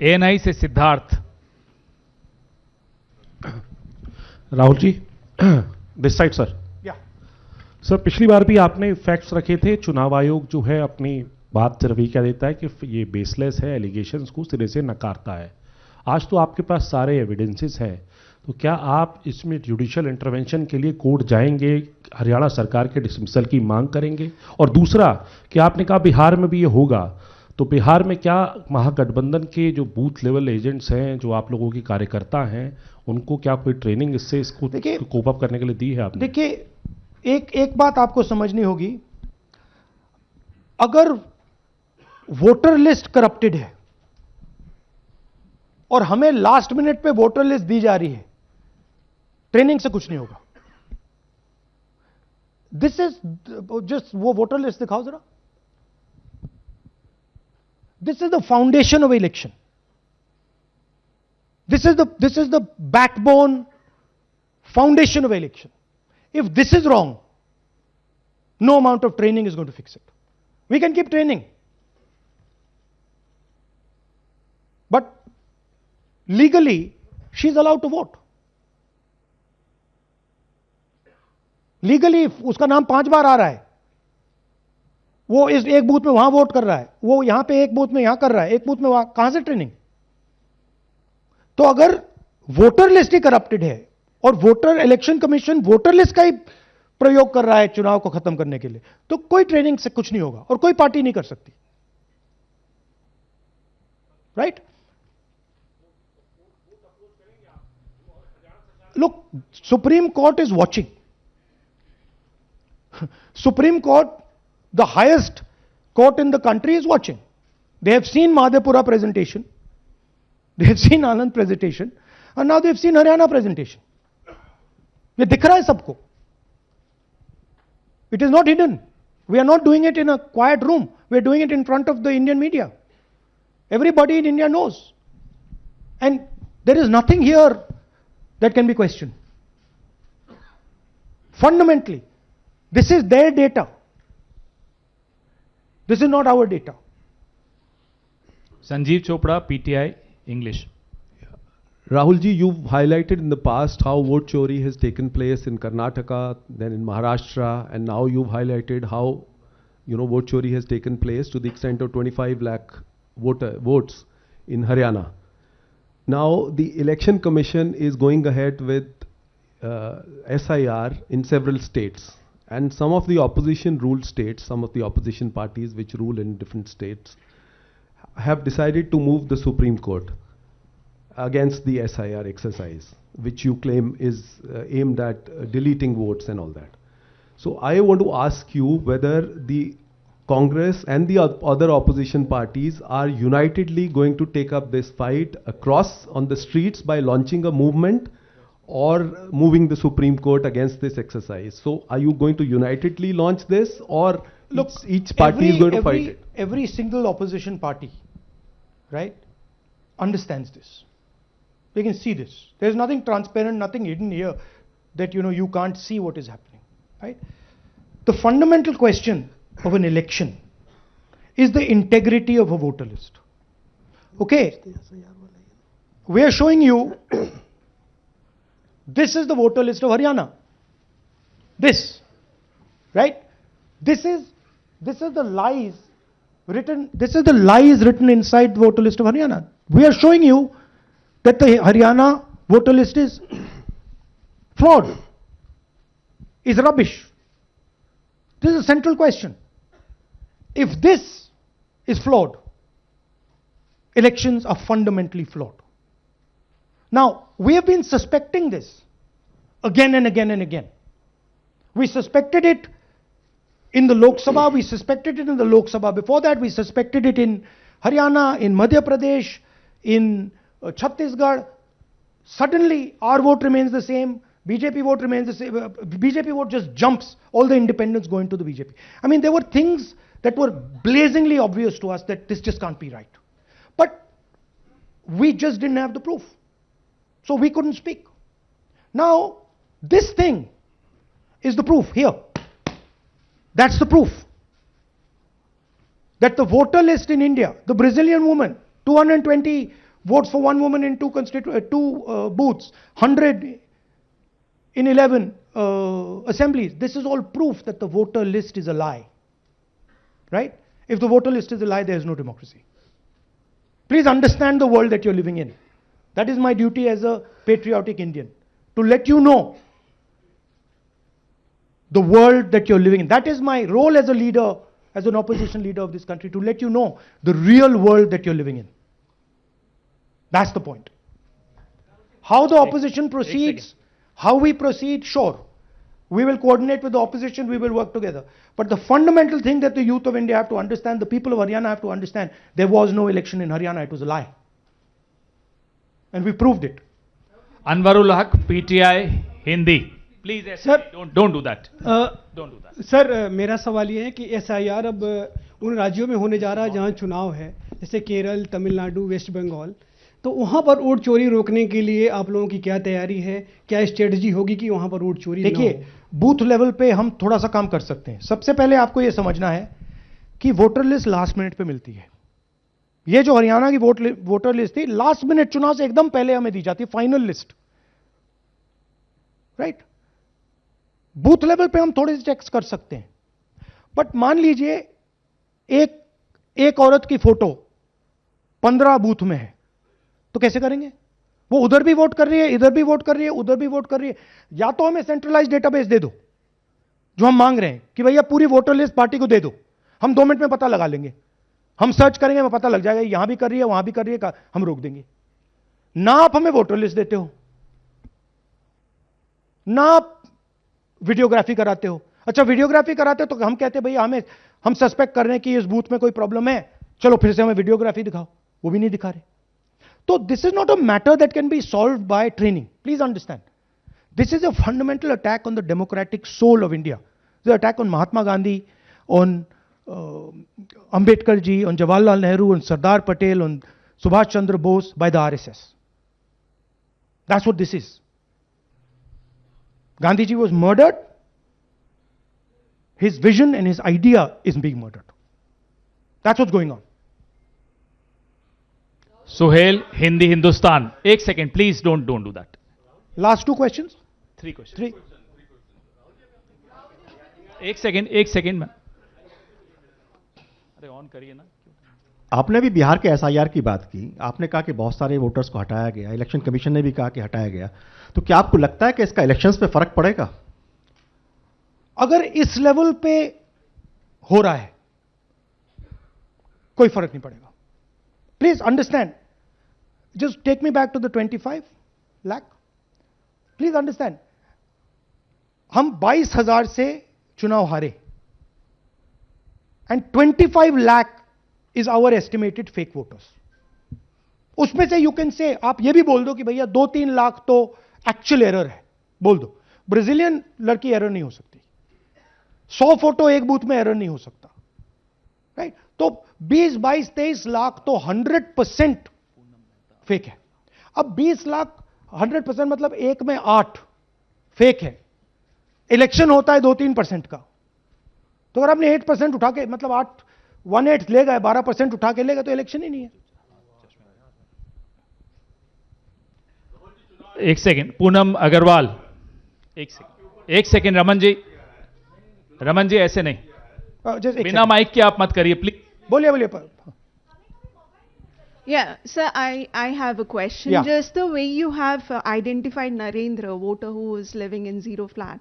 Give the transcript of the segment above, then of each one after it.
ANI से Siddharth. Rahul ji, this side sir. Sir, पिछली बार भी आपने फैक्ट्स रखे थे। चुनाव आयोग जो है अपनी बात रवि क्या देता है कि ये बेसलेस है, एलिगेशंस को सिरे से नकारता है। आज तो आपके पास सारे एविडेंसेस हैं, तो क्या आप इसमें जुडिशियल इंटरवेंशन के लिए कोर्ट जाएंगे, हरियाणा सरकार के डिसमिसल की मांग करेंगे? और दूसरा कि आपने कहा बिहार में भी ये होगा, तो बिहार में क्या महागठबंधन के जो बूथ लेवल एजेंट्स हैं, जो आप लोगों के कार्यकर्ता हैं, उनको क्या कोई ट्रेनिंग इसको कोप अप करने के लिए दी है आपने? देखिए, एक बात आपको समझनी होगी। अगर वोटर लिस्ट करप्टेड है और हमें लास्ट मिनट पे वोटर लिस्ट दी जा रही है, ट्रेनिंग से कुछ नहीं होगा। दिस इज जस्ट, वो वोटर लिस्ट दिखाओ जरा। This is the foundation of election. This is the backbone foundation of election. If this is wrong, no amount of training is going to fix it. We can keep training, but legally she's allowed to vote. Legally उसका नाम 5 बार आ रहा है, वो इस एक booth में वहां vote कर रहा है, वो यहां पे एक बूथ में यहां कर रहा है, एक बूथ में वहां, कहां से ट्रेनिंग? तो अगर वोटर लिस्ट ही करप्टेड है और voter election commission voter list का ही प्रयोग कर रहा है चुनाव को खत्म करने के लिए, तो कोई ट्रेनिंग से कुछ नहीं होगा और कोई पार्टी नहीं कर सकती। Right? Look, supreme court is watching. Supreme court, the highest court in the country, is watching. They have seen Madhepura presentation, they have seen Anand presentation, and now they have seen Haryana presentation. ये दिख रहा है सबको. It is not hidden. We are not doing it in a quiet room. We are doing it in front of the Indian media. Everybody in India knows. And there is nothing here that can be questioned. Fundamentally, this is their data. This is not our data. Sanjeev Chopra, PTI English. Rahul ji, you've highlighted in the past how vote chori has taken place in Karnataka, then in Maharashtra, and now you've highlighted how, vote chori has taken place to the extent of 25 lakh votes in Haryana. Now, the Election Commission is going ahead with SIR in several states, and some of the opposition ruled states, some of the opposition parties which rule in different states, have decided to move the Supreme Court against the SIR exercise, which you claim is aimed at deleting votes and all that. So I want to ask you whether the Congress and the other opposition parties are unitedly going to take up this fight across on the streets by launching a movement or moving the Supreme Court against this exercise. So are you going to unitedly launch this, or look, each party is going to fight it? Every single opposition party, right, understands this. They can see this. There is nothing transparent, nothing hidden here that you can't see what is happening, right? The fundamental question of an election is the integrity of a voter list. Okay, we are showing you this is the voter list of Haryana. This, right? This is the lies written. This is the lies written inside the voter list of Haryana. We are showing you that the Haryana voter list is flawed, is rubbish. This is a central question. If this is flawed, elections are fundamentally flawed. Now, we have been suspecting this again and again and again. We suspected it in the Lok Sabha, we suspected it in the Lok Sabha before that, we suspected it in Haryana, in Madhya Pradesh, in Chhattisgarh. Suddenly our vote remains the same, BJP vote remains the same, BJP vote just jumps, all the independents go into the BJP. I mean, there were things that were blazingly obvious to us that this just can't be right. But we just didn't have the proof. So we couldn't speak. Now, this thing is the proof here. That's the proof. That the voter list in India, the Brazilian woman, 220 votes for one woman in two booths, 100 in 11 assemblies. This is all proof that the voter list is a lie. Right? If the voter list is a lie, there is no democracy. Please understand the world that you're living in. That is my duty as a patriotic Indian, to let you know the world that you're living in. That is my role as a leader, as an opposition leader of this country, to let you know the real world that you're living in. That's the point. How the opposition proceeds, how we proceed, sure. We will coordinate with the opposition, we will work together. But the fundamental thing that the youth of India have to understand, the people of Haryana have to understand, there was no election in Haryana, it was a lie. And we proved it. Anwarul Haq, PTI, Hindi. Please, Sir, don't do that. Don't do that. Sir मेरा सवाल ये है कि SIR अब उन राज्यों में होने जा रहा है जहां चुनाव है, जैसे केरल, तमिलनाडु, वेस्ट बंगाल, तो वहां पर वोट चोरी रोकने के लिए आप लोगों की क्या तैयारी है, क्या स्ट्रेटजी होगी कि वहां पर वोट चोरी ना हो? देखिए, बूथ लेवल पे हम थोड़ा सा काम कर सकते हैं. सबसे पहले आपको ये समझना है कि वोटर लिस्ट लास्ट मिनट पे मिलती है. ये जो हरियाणा की वोटर लिस्ट थी, लास्ट मिनट चुनाव से एकदम पहले हमें दी जाती है final list. Right? Booth level पे हम थोड़े से चेक्स कर सकते हैं. बट मान लीजिए एक औरत की फोटो 15 बूथ में है, तो कैसे करेंगे? वो उधर भी वोट कर रही है, इधर भी वोट कर रही है, उधर भी वोट कर रही है. या तो हमें सेंट्रलाइज डेटाबेस दे दो, जो हम मांग रहे हैं कि भैया पूरी वोटर लिस्ट पार्टी को दे दो, हम 2 मिनट में पता लगा लेंगे. हम सर्च करेंगे, हमें पता लग जाएगा यहां भी कर रही है, वहां भी कर रही है, हम रोक देंगे. ना आप हमें वोटर लिस्ट देते हो, ना आप वीडियोग्राफी कराते हो. अच्छा, वीडियोग्राफी कराते हो तो हम कहते हैं भैया हम सस्पेक्ट कर रहे हैं कि इस बूथ में कोई प्रॉब्लम है, चलो फिर से हमें वीडियोग्राफी दिखाओ. वो भी नहीं दिखा रहे. तो this is not a matter that can be solve by training. Please understand, this is a fundamental attack on the democratic soul of India. This attack on Mahatma Gandhi, on Ambedkar ji, on Jawaharlal Nehru, on Sardar Patel, on Subhash Chandra Bose by the RSS. That's what this is. Gandhi ji was murdered. His vision and his idea is being murdered. That's what's going on. Suhail, Hindi, Hindustan. Ek second, please don't do that. Last 2 questions? 3 questions. 3. एक second में. अरे on करिए ना. आपने भी बिहार के SIR की बात की. आपने कहा कि बहुत सारे वोटर्स को हटाया गया, इलेक्शन कमीशन ने भी कहा कि हटाया गया. तो क्या आपको लगता है कि इसका इलेक्शंस पे फर्क पड़ेगा? अगर इस लेवल पे हो रहा है, कोई फर्क नहीं पड़ेगा. Please understand, just take me back to the 25 lakh. Please understand, हम 22,000 से चुनाव हारे, and 25 lakh is our estimated fake voters. उसमें से यू कैन से, आप ये भी बोल दो कि भैया 2-3 लाख तो एक्चुअल एरर है, बोल दो. ब्राजीलियन लड़की एरर नहीं हो सकती. 100 फोटो एक बूथ में एरर नहीं हो सकता. राइट? तो 20, 22, 23 लाख तो 100% फेक है. अब 20 लाख 100% मतलब 1 में 8 फेक है. इलेक्शन होता है 2-3% का. तो अगर आपने 8% उठा के, मतलब 1/8 ले गए, 12% उठा के ले गए, तो इलेक्शन ही नहीं है. एक सेकंड, पूनम अग्रवाल. एक सेकंड रमन जी ऐसे नहीं, बिना माइक के आप मत करिए प्लीज. बोलिए. Yeah, sir, I have a question. Yeah. Just the way you have identified Narendra, a voter who is living in zero flat,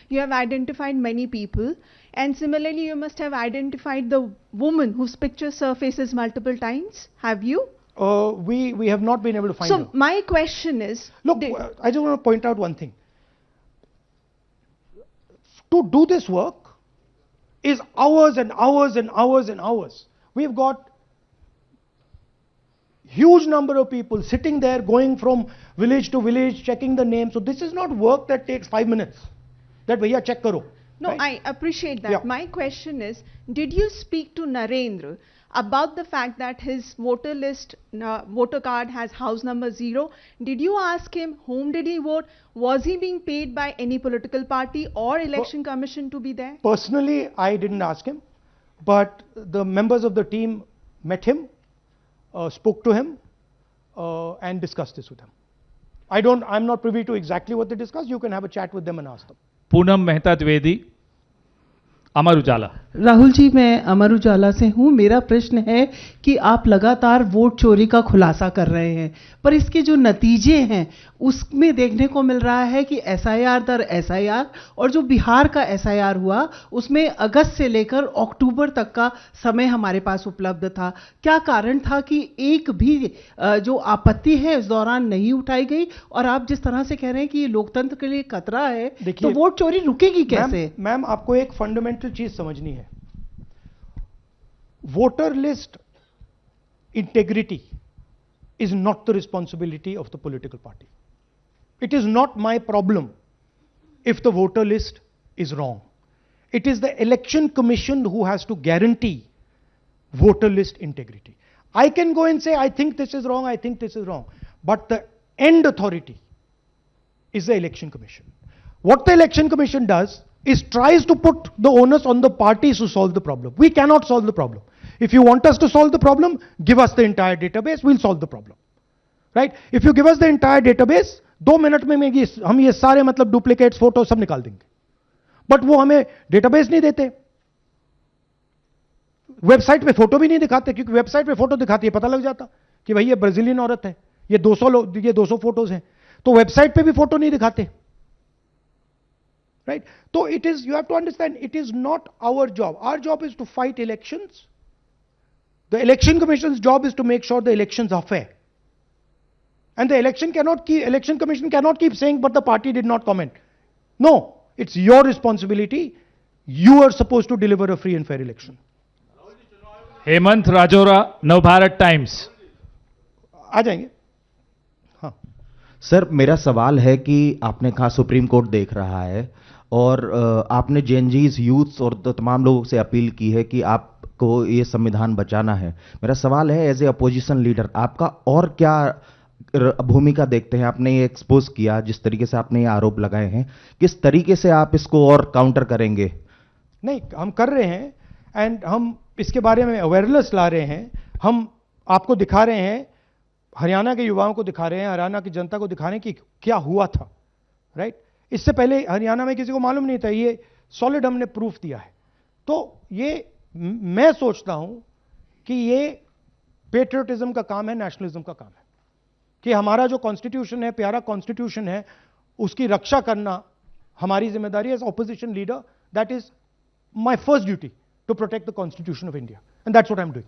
you have identified many people, and similarly you must have identified the woman whose picture surfaces multiple times. Have you? We have not been able to find her. So my question is, Look, I just want to point out one thing. To do this work is hours and hours and hours and hours. We've got huge number of people sitting there, going from village to village, checking the names. So this is not work that takes 5 minutes. That bhaiya check karo. no, right? I appreciate that. Yeah. My question is, did you speak to Narendra about the fact that his voter card has house number 0? Did you ask him whom did he vote? Was he being paid by any political party or election commission to be there? Personally, I didn't ask him, but the members of the team met him, spoke to him. and discuss this with them. I'm not privy to exactly what they discussed. You can have a chat with them and ask them. Poonam Mehta Dwivedi, Amar Ujala. Rahul ji, मैं अमर उजाला से हूं। मेरा प्रश्न है कि आप लगातार vote चोरी का खुलासा कर रहे हैं, पर इसके जो नतीजे हैं उसमें देखने को मिल रहा है कि एसआईआर दर एसआईआर, और जो बिहार का एसआईआर हुआ उसमें अगस्त से लेकर अक्टूबर तक का समय हमारे पास उपलब्ध था। क्या कारण था कि एक भी जो आपत्ति है इस दौरान नहीं उठाई गई? और आप जिस तरह से कह रहे हैं कि ये लोकतंत्र के लिए खतरा है, तो वोट चोरी रुकेगी कैसे? मैम, आपको एक फंडामेंटल चीज समझनी है। Voter list integrity is not the responsibility of the political party. It is not my problem if the voter list is wrong. It is the election commission who has to guarantee voter list integrity. I can go and say, I think this is wrong, I think this is wrong. But the end authority is the election commission. What the election commission does is tries to put the onus on the parties to solve the problem. We cannot solve the problem. If you want us to solve the problem, give us the entire database, we'll solve the problem. Right? If you give us the entire database, 2 minute में हम ये सारे मतलब duplicates photo सब निकाल देंगे। But वो हमें डेटाबेस नहीं देते, वेबसाइट पे फोटो भी नहीं दिखाते, क्योंकि वेबसाइट पे फोटो दिखाती है पता लग जाता कि भाई ये ब्राजीलियन औरत है, ये 200 फोटोज हैं, तो वेबसाइट पे भी फोटो नहीं दिखाते। Right? So it is, you have to understand, it is not our job. Our job is to fight elections. The election commission's job is to make sure the elections are fair. And the election commission cannot keep saying, but the party did not comment. No, it's your responsibility. You are supposed to deliver a free and fair election. Hemant Rajora, Navbharat Times. आ जाएंगे। हाँ sir, मेरा सवाल है कि आपने कहा supreme court देख रहा है, और आपने जेएनजीज, यूथ्स और तमाम लोगों से अपील की है कि आपको ये संविधान बचाना है। मेरा सवाल है, एज ए अपोजिशन लीडर आपका और क्या भूमिका देखते हैं? आपने ये एक्सपोज किया, जिस तरीके से आपने ये आरोप लगाए हैं, किस तरीके से आप इसको और काउंटर करेंगे? नहीं, हम कर रहे हैं, एंड हम इसके बारे में अवेयरनेस ला रहे हैं। हम आपको दिखा रहे हैं, हरियाणा के युवाओं को दिखा रहे हैं, हरियाणा की जनता को दिखा रहे हैं कि क्या हुआ था। राइट? इससे पहले हरियाणा में किसी को मालूम नहीं था, ये सॉलिड हमने प्रूफ दिया है। तो ये मैं सोचता हूं कि ये पेट्रियटिज्म का काम है, नेशनलिज्म का काम है, कि हमारा जो कॉन्स्टिट्यूशन है, प्यारा कॉन्स्टिट्यूशन है, उसकी रक्षा करना हमारी जिम्मेदारी है as opposition leader. That is my first duty, to protect the constitution of India, and that's what I am doing.